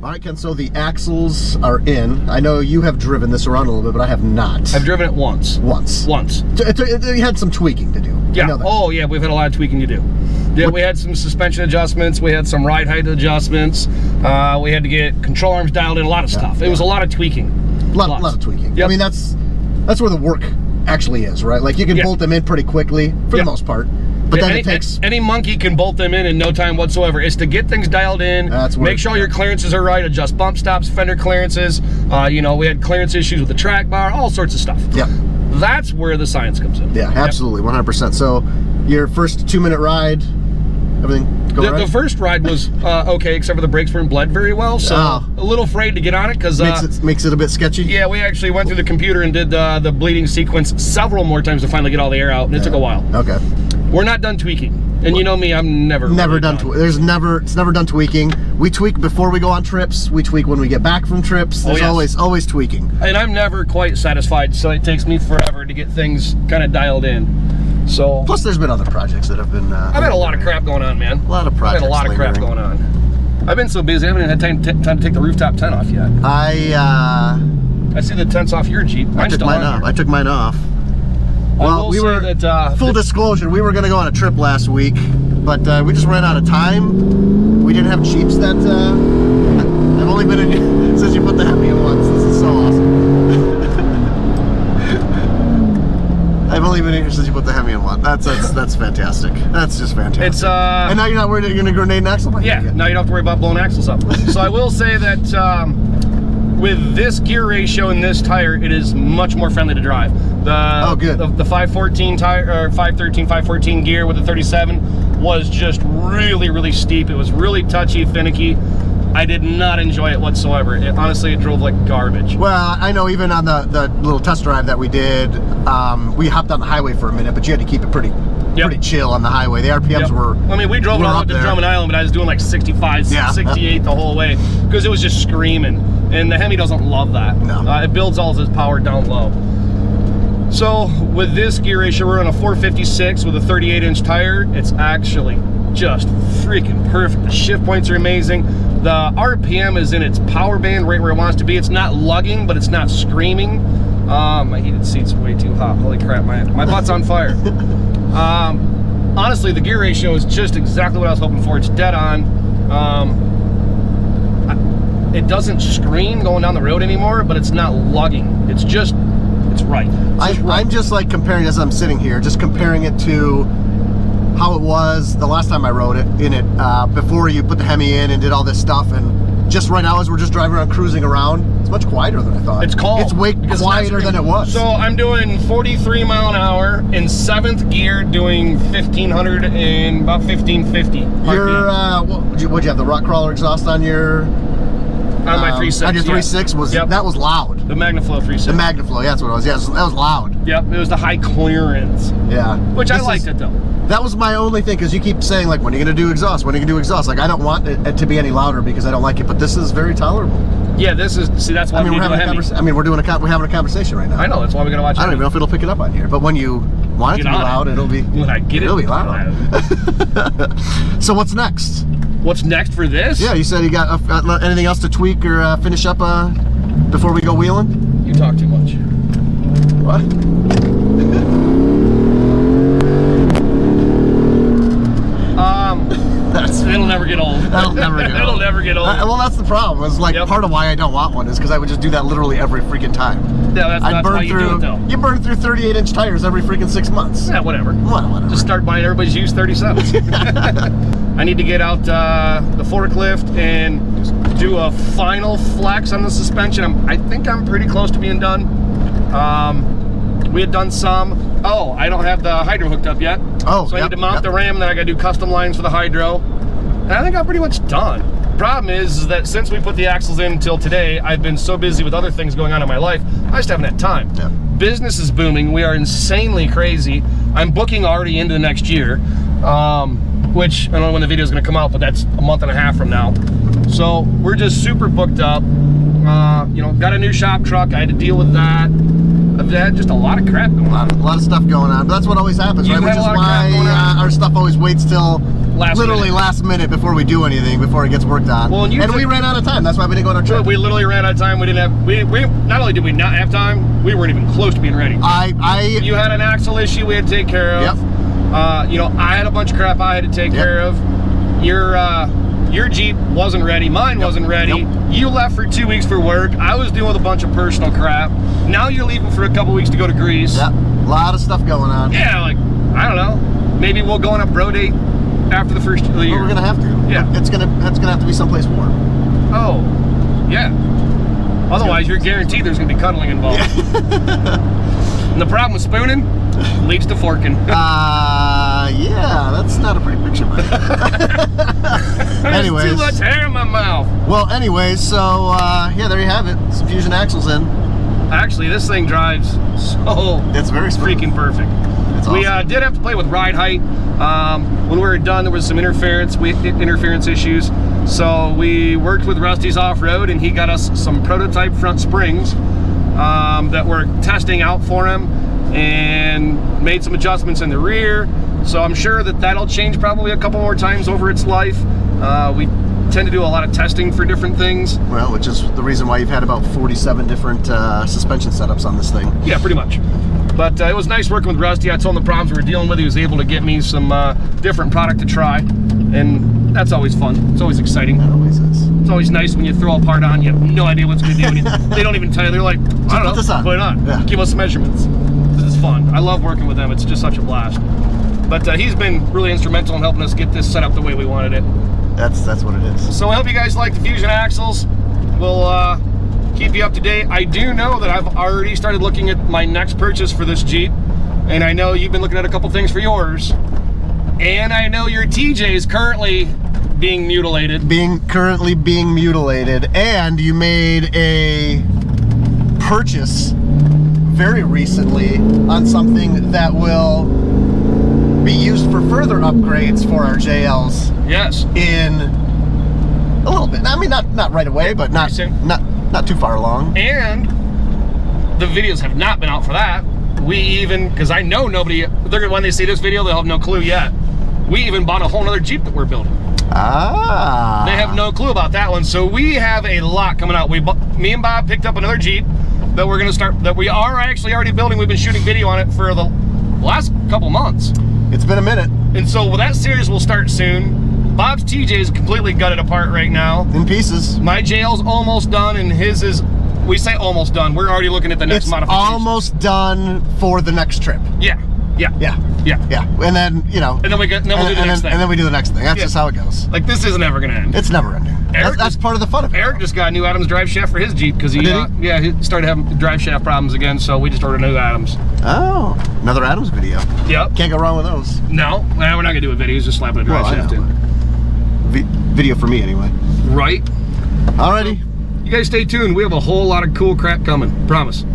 All right, Ken, so the axles are in. I know you have driven this around a little bit, but I have not. I've driven it once. Once. It had some tweaking to do. Yeah. Oh, yeah, we've had a lot of tweaking to do. Yeah, we had some suspension adjustments. We had some ride height adjustments. We had to get control arms dialed in, a lot of stuff. It was a lot of tweaking. A lot of tweaking. Yep. I mean, that's where the work actually is, right? Like, you can bolt them in pretty quickly, for the most part. But then it takes... Any monkey can bolt them in no time whatsoever. It's to get things dialed in, make sure your clearances are right, adjust bump stops, fender clearances. You know, we had clearance issues with the track bar, all sorts of stuff. Yep. That's where the science comes in. Yeah, absolutely, 100%. So, your first 2-minute ride, everything going right? The first ride was okay, except for the brakes weren't bled very well, so a little afraid to get on it because makes it a bit sketchy. Yeah, we actually went through the computer and did the bleeding sequence several more times to finally get all the air out, and it took a while. Okay. We're not done tweaking, and you know me, I'm never done. It's never done tweaking. We tweak before we go on trips. We tweak when we get back from trips. There's always tweaking. And I'm never quite satisfied, so it takes me forever to get things kind of dialed in. So plus, there's been other projects that have been. I've had a lot of crap going on, man. A lot of projects. I've had a lot of crap going on. I've been so busy, I haven't had time to take the rooftop tent off yet. I see the tent's off your Jeep. I took mine off. I took mine off. Well, we were full disclosure. We were going to go on a trip last week, but we just ran out of time. We didn't have Jeeps that. I've only been in since you put the Hemi in once. This is so awesome. I've only been in here since you put the Hemi in one. That's fantastic. That's just fantastic. It's and now you're not worried that you're going to grenade an axle? Yeah. Now you don't have to worry about blowing axles up. So I will say that. With this gear ratio and this tire, it is much more friendly to drive. The 514 tire, or 513, 514 gear with the 37 was just really steep. It was really touchy, finicky. I did not enjoy it whatsoever. Honestly, it drove like garbage. Well, I know even on the little test drive that we did, we hopped on the highway for a minute, but you had to keep it pretty chill on the highway. The RPMs were. I mean, we drove it all up to Drummond Island, but I was doing like 65, 68 the whole way because it was just screaming. And the Hemi doesn't love that. No. It builds all of its power down low. So with this gear ratio, we're on a 456 with a 38-inch tire. It's actually just freaking perfect. The shift points are amazing. The RPM is in its power band right where it wants to be. It's not lugging, but it's not screaming. My heated seat's way too hot. Holy crap, my butt's on fire. Honestly, the gear ratio is just exactly what I was hoping for. It's dead on. It doesn't scream going down the road anymore, but it's not lugging. It's right. I'm just like comparing, as I'm sitting here, just comparing it to how it was the last time I rode it before you put the Hemi in and did all this stuff, and just right now as we're just driving around, cruising around, it's much quieter than I thought. It's calm. It's way quieter than it was. So I'm doing 43 mile an hour in 7th gear, doing 1500 and about 1550. What'd you have, the rock crawler exhaust on your? On my 3.6. On your 3.6 that was loud. The MagnaFlow 3.6. The MagnaFlow, yeah, that's what it was. Yeah, that was loud. Yep, it was the high clearance. Yeah. Which I liked it though. That was my only thing, because you keep saying like, when are you gonna do exhaust? When are you gonna do exhaust? Like, I don't want it to be any louder because I don't like it, but this is very tolerable. Yeah, this is. See, that's why we're having a conversation right now. I know, that's why we gotta watch. I don't even know if it'll pick it up on here, but when you want it to be loud, it'll be. When I get it, it'll be loud. So what's next? What's next for this? Yeah, you said you got anything else to tweak or finish up before we go wheeling? You talk too much. What? It'll never get old. That'll never get old. It'll never get old. Well, that's the problem. It's like part of why I don't want one is because I would just do that literally every freaking time. Yeah, that's how you do it, though. You burn through 38-inch tires every freaking 6 months. Yeah, whatever. Whatever. Just start buying everybody's used 37s. I need to get out the forklift and do a final flex on the suspension. I think I'm pretty close to being done. We had done some. Oh, I don't have the hydro hooked up yet. Oh, so I need to mount the ram, then I gotta do custom lines for the hydro. And I think I'm pretty much done. Problem is that since we put the axles in until today, I've been so busy with other things going on in my life, I just haven't had time. Yeah. Business is booming. We are insanely crazy. I'm booking already into the next year, which I don't know when the video is gonna come out, but that's a month and a half from now. So we're just super booked up. You know, got a new shop truck. I had to deal with that. I've had just a lot of crap going on. A lot of stuff going on, but that's what always happens, right? Which is why our stuff always waits till last minute before we do anything, before it gets worked on. Well, and we ran out of time. That's why we didn't go on our trip. We literally ran out of time. We didn't have. We not only did we not have time, we weren't even close to being ready. You had an axle issue we had to take care of. Yep. You know, I had a bunch of crap I had to take care of. Your Jeep wasn't ready. Mine wasn't ready. Yep. You left for 2 weeks for work. I was dealing with a bunch of personal crap. Now you're leaving for a couple weeks to go to Greece. Yep. A lot of stuff going on. Yeah, like, I don't know. Maybe we'll go on a bro date after the first of the year. Well, we're gonna have to. Yeah. It's gonna have to be someplace warm. Oh, yeah. Otherwise, you're guaranteed there's gonna be cuddling involved. Yeah. And the problem with spooning leads to forking. Yeah, that's not a pretty picture, buddy. Anyways. There's too much hair in my mouth. Well, anyways, so yeah, there you have it. Some Fusion axles in. Actually, this thing drives so it's very freaking perfect. It's awesome. We did have to play with ride height. When we were done, there was some interference issues. So we worked with Rusty's Off-Road, and he got us some prototype front springs that we're testing out for him, and made some adjustments in the rear. So I'm sure that that'll change probably a couple more times over its life. We tend to do a lot of testing for different things. Well, which is the reason why you've had about 47 different suspension setups on this thing. Yeah, pretty much. But it was nice working with Rusty. I told him the problems we were dealing with. He was able to get me some different product to try, and that's always fun. It's always exciting. It always is. It's always nice when you throw a part on, you have no idea what's going to do. They don't even tell you. They're like, I don't know, put this on. Put it on. Yeah. Give us measurements. This is fun. I love working with them. It's just such a blast. But he's been really instrumental in helping us get this set up the way we wanted it. That's what it is. So I hope you guys like the Fusion axles. We'll keep you up to date. I do know that I've already started looking at my next purchase for this Jeep, and I know you've been looking at a couple things for yours, and I know your TJ is currently being mutilated. Currently being mutilated, and you made a purchase very recently on something that will be used for further upgrades for our JLs. Yes. In a little bit. I mean, not right away, but not too far along. And the videos have not been out for that. We even, because I know nobody, when they see this video, they'll have no clue yet. We even bought a whole other Jeep that we're building. Ah. They have no clue about that one. So we have a lot coming out. Me and Bob picked up another Jeep that we're gonna start, that we are actually already building. We've been shooting video on it for the last couple months. It's been a minute. And so that series will start soon. Bob's TJ is completely gutted apart right now. In pieces. My JL's almost done, and his is, we say almost done. We're already looking at the next modification. It's almost done for the next trip. Yeah. Yeah. And then, you know. And then we'll do the next thing. And then we do the next thing. That's just how it goes. Like, this isn't ever going to end. It's never ending. That's part of the fun of it. Eric just got a new Adams drive shaft for his Jeep because he started having drive shaft problems again, so we just ordered new Adams. Oh, another Adams video. Yep. Can't go wrong with those. No, we're not going to do a video. He's just slapping a drive shaft in. Video for me, anyway. Right. Alrighty. You guys stay tuned. We have a whole lot of cool crap coming. Promise.